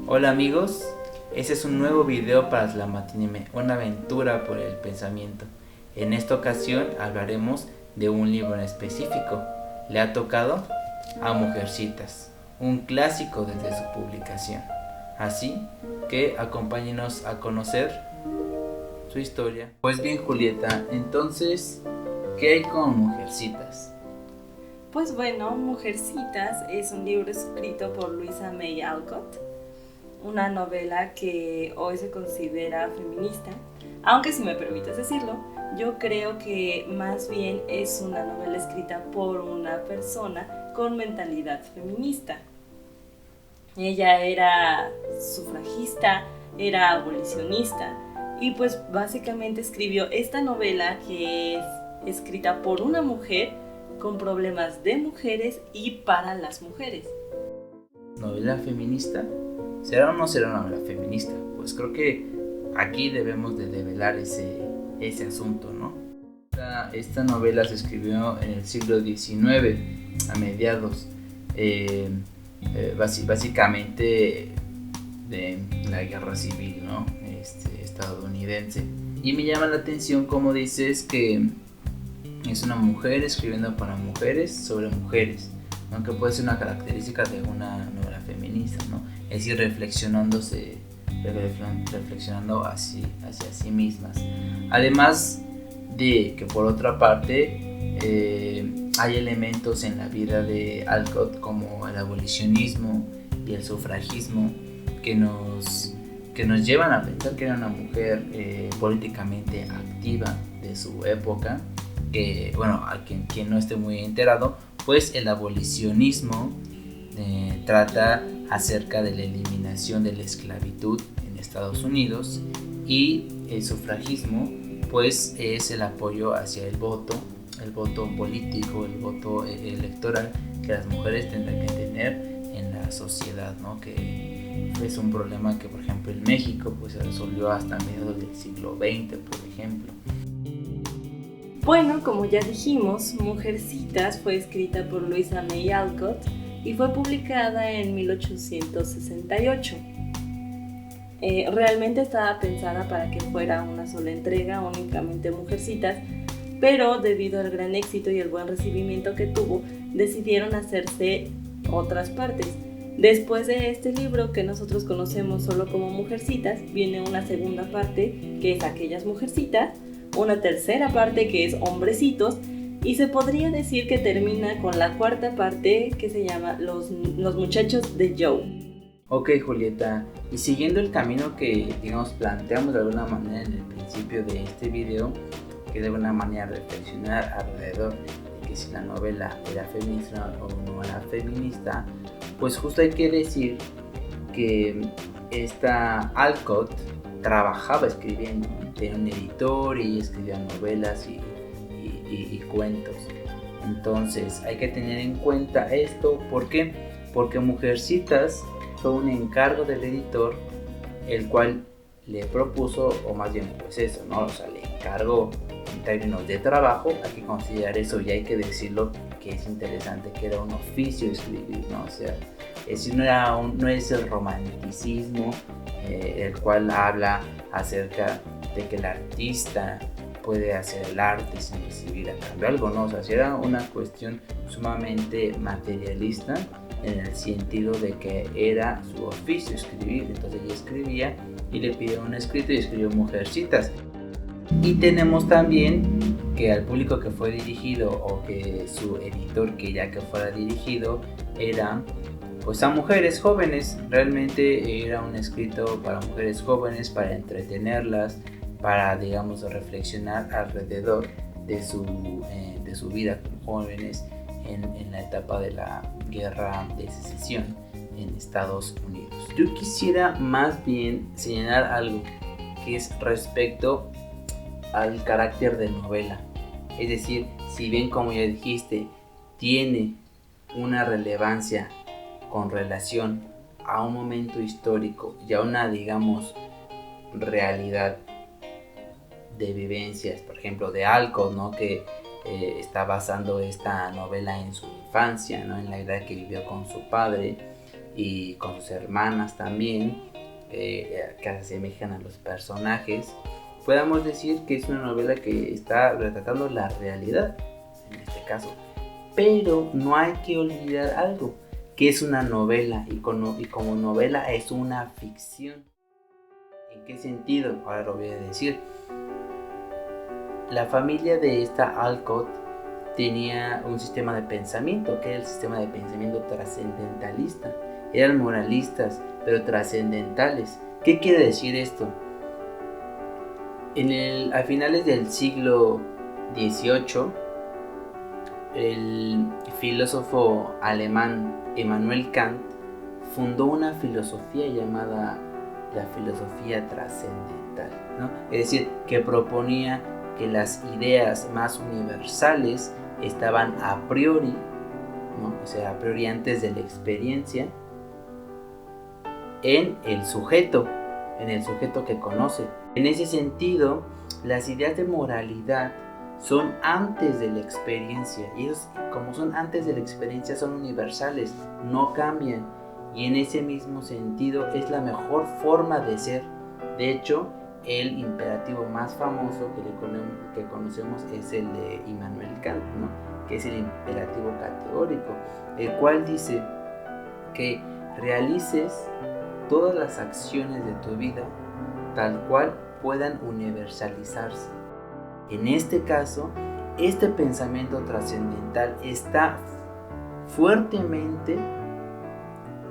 Hola amigos, este es un nuevo video para Slamatinime, una aventura por el pensamiento. En esta ocasión hablaremos de un libro en específico. Le ha tocado a Mujercitas, un clásico desde su publicación. Así que acompáñenos a conocer su historia. Pues bien, Julieta, entonces, ¿qué hay con Mujercitas? Pues bueno, Mujercitas es un libro escrito por Louisa May Alcott, una novela que hoy se considera feminista, aunque si me permites decirlo, yo creo que más bien es una novela escrita por una persona con mentalidad feminista. Ella era sufragista, era abolicionista y pues básicamente escribió esta novela que es escrita por una mujer con problemas de mujeres y para las mujeres. ¿Novela feminista? ¿Será o no será una novela feminista? Pues creo que aquí debemos de develar ese asunto, ¿no? Esta novela se escribió en el siglo XIX, a mediados, básicamente de la guerra civil, ¿no? Estadounidense. Y me llama la atención, como dices, que es una mujer escribiendo para mujeres sobre mujeres, aunque puede ser una característica de una novela feminista, ¿no? Es ir reflexionando hacia sí mismas. Además de que por otra parte hay elementos en la vida de Alcott como el abolicionismo y el sufragismo que nos llevan a pensar que era una mujer políticamente activa de su época. Que, bueno, a quien no esté muy enterado, pues el abolicionismo trata acerca de la eliminación de la esclavitud en Estados Unidos, y el sufragismo pues es el apoyo hacia el voto político, el voto electoral que las mujeres tendrán que tener en la sociedad, ¿no? Que es un problema que, por ejemplo, en México pues se resolvió hasta mediados del siglo XX, por ejemplo. Bueno, como ya dijimos, Mujercitas fue escrita por Louisa May Alcott y fue publicada en 1868. Realmente estaba pensada para que fuera una sola entrega, únicamente Mujercitas, pero debido al gran éxito y el buen recibimiento que tuvo, decidieron hacerse otras partes. Después de este libro, que nosotros conocemos solo como Mujercitas, viene una segunda parte, que es Aquellas Mujercitas, una tercera parte que es Hombrecitos, y se podría decir que termina con la cuarta parte que se llama Los Muchachos de Joe. Ok, Julieta, y siguiendo el camino que, digamos, planteamos de alguna manera en el principio de este video, que de alguna manera reflexionar alrededor de que si la novela era feminista o no era feminista, pues justo hay que decir que esta Alcott trabajaba escribiendo, tenía un editor y escribía novelas y cuentos. Entonces hay que tener en cuenta esto. ¿Por qué? Porque Mujercitas fue un encargo del editor, el cual le propuso, o más bien pues eso, ¿no? O sea, le encargó en términos de trabajo. Hay que considerar eso y hay que decirlo, que es interesante, que era un oficio escribir, ¿no? O sea, no es el romanticismo, el cual habla acerca de que el artista puede hacer el arte sin recibir a cambio algo, ¿no? O sea, si era una cuestión sumamente materialista, en el sentido de que era su oficio escribir. Entonces ella escribía y le pidió un escrito y escribió Mujercitas. Y tenemos también que al público que fue dirigido, o que su editor quería que fuera dirigido, era pues a mujeres jóvenes. Realmente era un escrito para mujeres jóvenes, para entretenerlas, para, digamos, reflexionar alrededor de su vida como jóvenes en la etapa de la guerra de secesión en Estados Unidos. Yo quisiera más bien señalar algo que es respecto al carácter de novela. Es decir, si bien, como ya dijiste, tiene una relevancia con relación a un momento histórico y a una, digamos, realidad de vivencias, por ejemplo, de Alcott, ¿no? Que está basando esta novela en su infancia, ¿no? En la edad que vivió con su padre, y con sus hermanas también, que se asemejan a los personajes, podamos decir que es una novela que está retratando la realidad, en este caso. Pero no hay que olvidar algo, que es una novela y como novela es una ficción. ¿En qué sentido? Ahora lo voy a decir. La familia de esta Alcott tenía un sistema de pensamiento, que era el sistema de pensamiento trascendentalista. Eran moralistas, pero trascendentales. ¿Qué quiere decir esto? A finales del siglo XVIII, el filósofo alemán Immanuel Kant fundó una filosofía llamada la filosofía trascendental, ¿no? Es decir, que proponía que las ideas más universales estaban a priori, ¿no? O sea, a priori antes de la experiencia, en el sujeto que conoce. En ese sentido, las ideas de moralidad son antes de la experiencia, y ellos, como son antes de la experiencia, son universales, no cambian, y en ese mismo sentido es la mejor forma de ser. De hecho, el imperativo más famoso que conocemos es el de Immanuel Kant, ¿no? Que es el imperativo categórico, el cual dice que realices todas las acciones de tu vida tal cual puedan universalizarse. En este caso, este pensamiento trascendental está fuertemente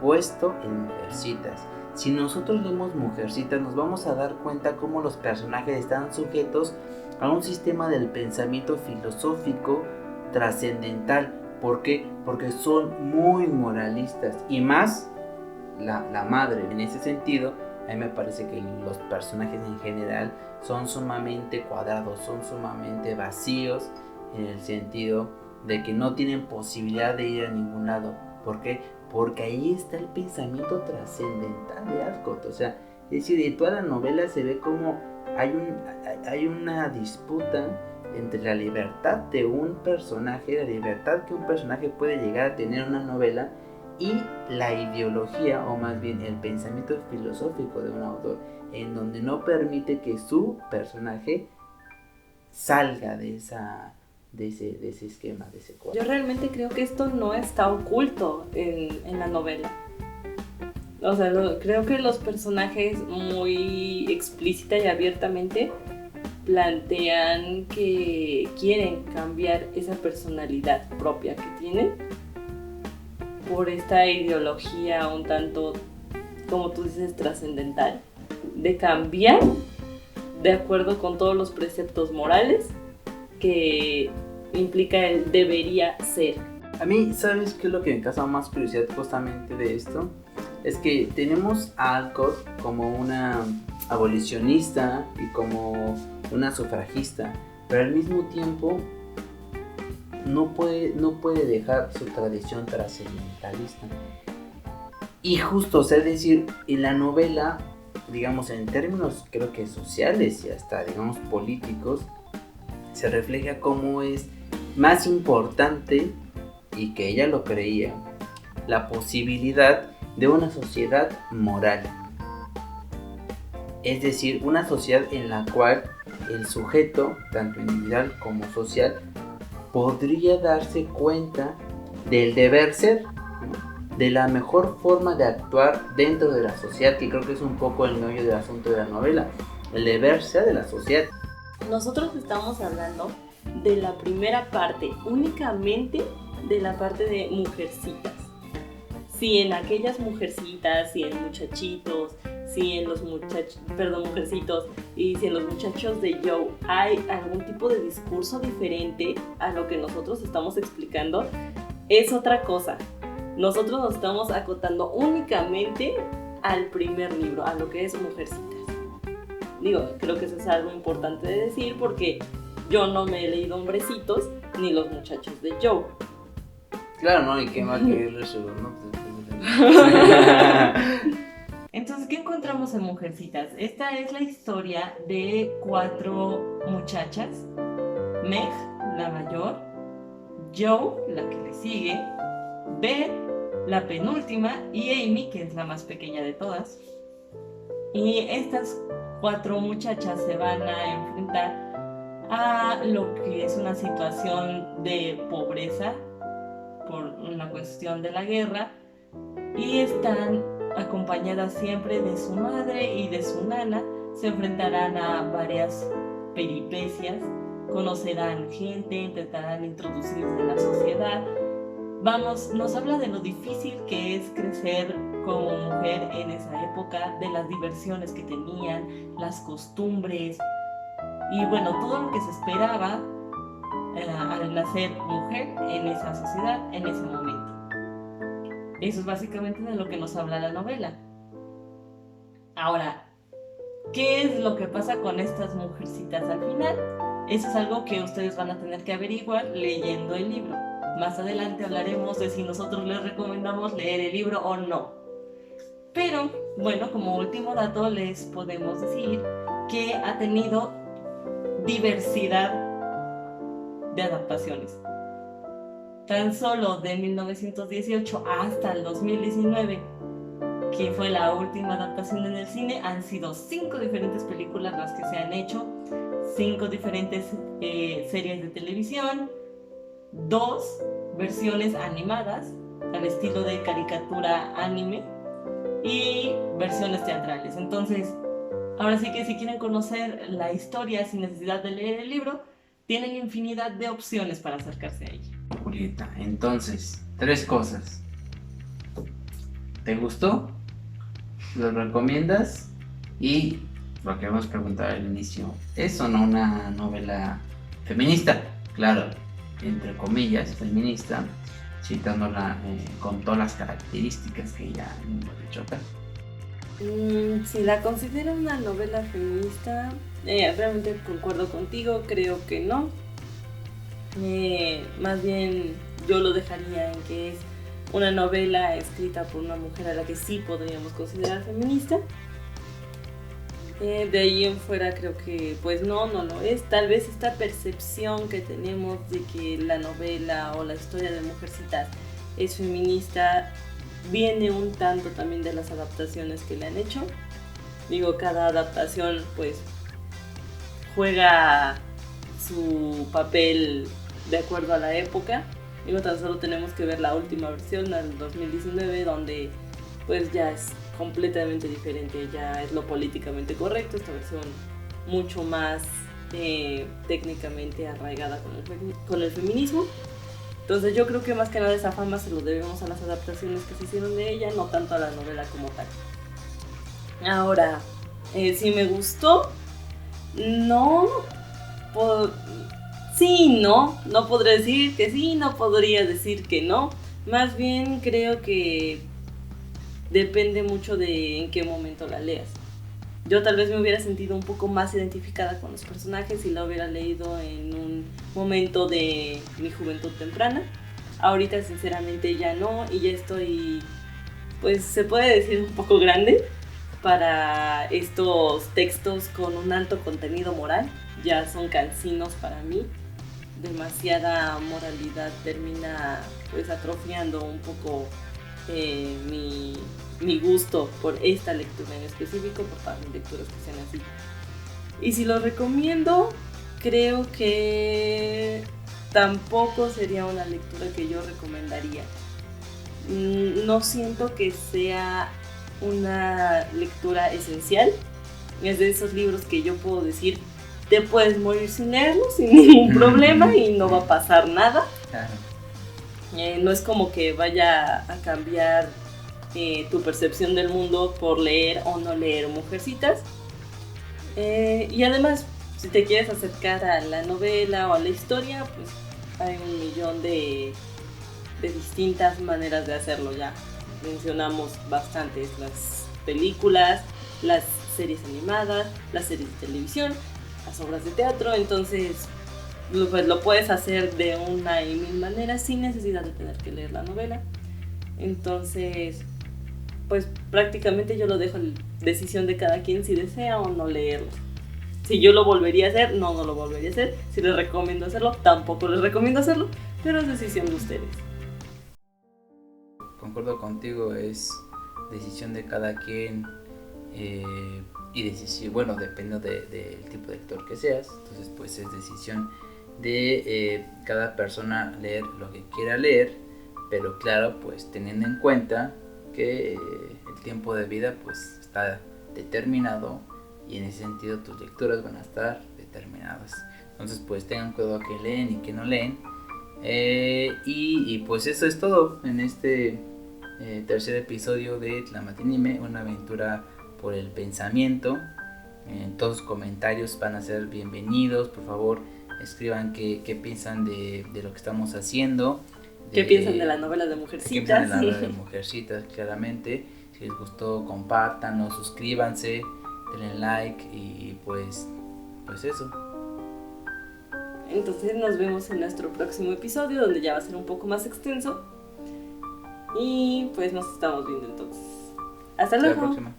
puesto en Mujercitas. Si nosotros leemos Mujercitas, nos vamos a dar cuenta cómo los personajes están sujetos a un sistema del pensamiento filosófico trascendental. ¿Por qué? Porque son muy moralistas, y más la madre. En ese sentido, a mí me parece que los personajes en general son sumamente cuadrados, son sumamente vacíos, en el sentido de que no tienen posibilidad de ir a ningún lado. ¿Por qué? Porque ahí está el pensamiento trascendental de Alcott. O sea, es decir, en toda la novela se ve como hay una disputa entre la libertad de un personaje, la libertad que un personaje puede llegar a tener en una novela, y la ideología, o más bien el pensamiento filosófico de un autor, en donde no permite que su personaje salga de ese esquema, de ese cuadro. Yo realmente creo que esto no está oculto en la novela. O sea, creo que los personajes muy explícita y abiertamente plantean que quieren cambiar esa personalidad propia que tienen por esta ideología un tanto, como tú dices, trascendental, de cambiar de acuerdo con todos los preceptos morales que implica el debería ser. A mí, ¿sabes qué es lo que me causa más curiosidad justamente de esto? Es que tenemos a Alcott como una abolicionista y como una sufragista, pero al mismo tiempo no puede dejar su tradición trascendentalista. Y justo, o sea, es decir, en la novela, digamos, en términos creo que sociales y hasta, digamos, políticos, se refleja cómo es más importante, y que ella lo creía, la posibilidad de una sociedad moral. Es decir, una sociedad en la cual el sujeto, tanto individual como social, podría darse cuenta del deber ser, de la mejor forma de actuar dentro de la sociedad, que creo que es un poco el meollo del asunto de la novela, el deber ser de la sociedad. Nosotros estamos hablando de la primera parte, únicamente de la parte de Mujercitas. Si en aquellas mujercitas, si en muchachitos, si en los mujercitos y si en los muchachos de Joe hay algún tipo de discurso diferente a lo que nosotros estamos explicando, es otra cosa. Nosotros nos estamos acotando únicamente al primer libro, a lo que es Mujercitas. Digo, creo que eso es algo importante de decir, porque yo no me he leído Hombrecitos ni los muchachos de Joe. Claro, ¿no? Y qué más que el resto, ¿no? Entonces, ¿qué encontramos en Mujercitas? Esta es la historia de 4 muchachas. Meg, la mayor, Joe, la que le sigue, Beth la penúltima, y Amy, que es la más pequeña de todas. Y estas 4 muchachas se van a enfrentar a lo que es una situación de pobreza por una cuestión de la guerra, y están acompañadas siempre de su madre y de su nana. Se enfrentarán a varias peripecias, conocerán gente, intentarán introducirse en la sociedad. Nos habla de lo difícil que es crecer como mujer en esa época, de las diversiones que tenían, las costumbres y bueno, todo lo que se esperaba al nacer mujer en esa sociedad, en ese momento. Eso es básicamente de lo que nos habla la novela. Ahora, ¿qué es lo que pasa con estas mujercitas al final? Eso es algo que ustedes van a tener que averiguar leyendo el libro. Más adelante hablaremos de si nosotros les recomendamos leer el libro o no. Pero, bueno, como último dato les podemos decir que ha tenido diversidad de adaptaciones. Tan solo de 1918 hasta el 2019, que fue la última adaptación en el cine, han sido 5 diferentes películas las que se han hecho, 5 diferentes series de televisión, 2 versiones animadas al estilo de caricatura anime y versiones teatrales. Entonces, ahora sí que si quieren conocer la historia sin necesidad de leer el libro, tienen infinidad de opciones para acercarse a ella. Julieta, entonces, 3 cosas. ¿Te gustó? ¿Lo recomiendas? Y lo que hemos preguntado al inicio, ¿es o no una novela feminista? Claro, entre comillas, feminista, citándola con todas las características que ya hemos dicho acá. Si la considero una novela feminista, realmente concuerdo contigo, creo que no. Más bien yo lo dejaría en que es una novela escrita por una mujer a la que sí podríamos considerar feminista. De ahí en fuera creo que pues no lo es. Tal vez esta percepción que tenemos de que la novela o la historia de Mujercitas es feminista viene un tanto también de las adaptaciones que le han hecho. Digo, cada adaptación pues juega su papel de acuerdo a la época. Digo, tan solo tenemos que ver la última versión, la del 2019, donde pues ya es completamente diferente, ya es lo políticamente correcto, esta versión mucho más técnicamente arraigada con el feminismo. Entonces yo creo que más que nada esa fama se lo debemos a las adaptaciones que se hicieron de ella, no tanto a la novela como tal. Ahora, si me gustó, no podría decir que sí, no podría decir que no. Más bien creo que depende mucho de en qué momento la leas. Yo tal vez me hubiera sentido un poco más identificada con los personajes si la hubiera leído en un momento de mi juventud temprana. Ahorita sinceramente ya no, y ya estoy, pues se puede decir un poco grande para estos textos con un alto contenido moral. Ya son cansinos para mí. Demasiada moralidad termina pues atrofiando un poco mi gusto por esta lectura en específico, por todas las lecturas que sean así. Y si lo recomiendo, creo que tampoco sería una lectura que yo recomendaría. No siento que sea una lectura esencial. Es de esos libros que yo puedo decir, te puedes morir sin leerlo, sin ningún problema, y no va a pasar nada. Claro. No es como que vaya a cambiar tu percepción del mundo por leer o no leer Mujercitas. Y además, si te quieres acercar a la novela o a la historia, pues hay un millón de distintas maneras de hacerlo. Ya mencionamos bastantes: las películas, las series animadas, las series de televisión, las obras de teatro. Entonces pues lo puedes hacer de una y mil maneras sin necesidad de tener que leer la novela. Entonces pues prácticamente yo lo dejo en decisión de cada quien si desea o no leerlo. Si yo lo volvería a hacer, no lo volvería a hacer. Si les recomiendo hacerlo, tampoco les recomiendo hacerlo, pero es decisión de ustedes. concuerdo contigo, es decisión de cada quien y decisión, bueno, depende del tipo de lector que seas, entonces pues es decisión de cada persona leer lo que quiera leer, pero claro, pues teniendo en cuenta que el tiempo de vida pues está determinado y en ese sentido tus lecturas van a estar determinadas. Entonces pues tengan cuidado a qué leen y qué no leen. Y pues eso es todo en este tercer episodio de Tlamatinime, una aventura por el pensamiento. Todos los comentarios van a ser bienvenidos, por favor escriban qué piensan de lo que estamos haciendo. ¿Qué piensan de la novela de Mujercitas? ¿Qué piensan de la novela de Mujercitas? Claramente, si les gustó, compártanlo, suscríbanse, denle like y pues eso. Entonces nos vemos en nuestro próximo episodio, donde ya va a ser un poco más extenso. Y pues nos estamos viendo entonces. Hasta luego. Hasta la próxima.